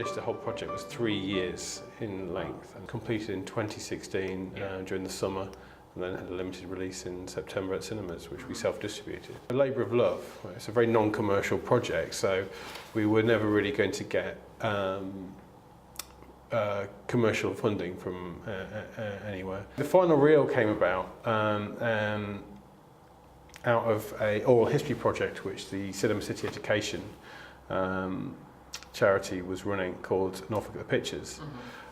average, the whole project was 3 years in length and completed in 2016 during the summer, and then had a limited release in September at cinemas, which we self-distributed. A labour of love. It's a very non-commercial project, so we were never really going to get commercial funding from anywhere. The final reel came about out of an oral history project which the Cinema City Education charity was running, called Norfolk at the Pictures.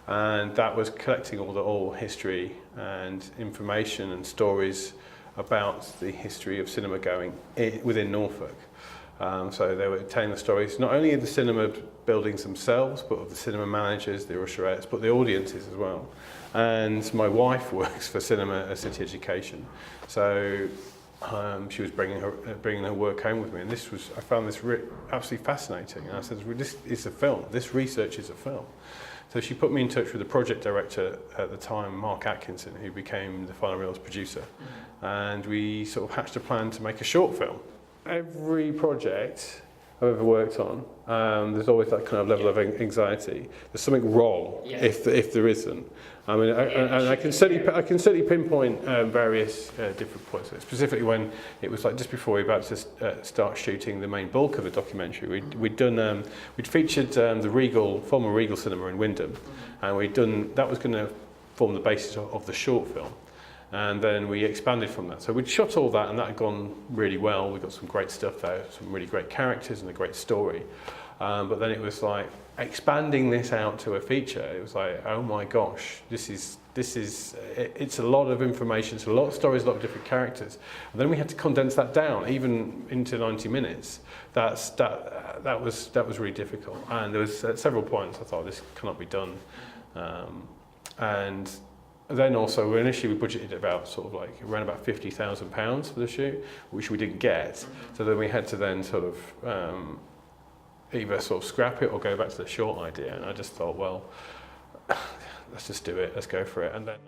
And that was collecting all the oral history and information and stories about the history of cinema going within Norfolk. So they were telling the stories not only of the cinema buildings themselves, but of the cinema managers, the usherettes, but the audiences as well. And my wife works for Cinema City Education, so she was bringing her work home with me, and I found this absolutely fascinating. And I said, well, this is a film. This research is a film. So she put me in touch with the project director at the time, Mark Atkinson, who became the final reel's producer, and we sort of hatched a plan to make a short film. Every project I've ever worked on, there's always that kind of level of anxiety. There's something wrong if there isn't. I mean, I can certainly pinpoint various different points. Specifically, when it was like just before we were about to start shooting the main bulk of the documentary, we'd featured the former Regal Cinema in Wyndham, and that was going to form the basis of the short film. And then we expanded from that. So we'd shot all that, and that had gone really well. We got some great stuff there, some really great characters and a great story. But then it was like expanding this out to a feature. It was like, oh my gosh, it's a lot of information, it's a lot of stories, a lot of different characters. And then we had to condense that down, even into 90 minutes. That was really difficult. And there was at several points I thought this cannot be done. And then also, initially we budgeted about around about £50,000 for the shoot, which we didn't get. So then we had to then either scrap it or go back to the short idea. And I just thought, well, let's just do it, let's go for it. And then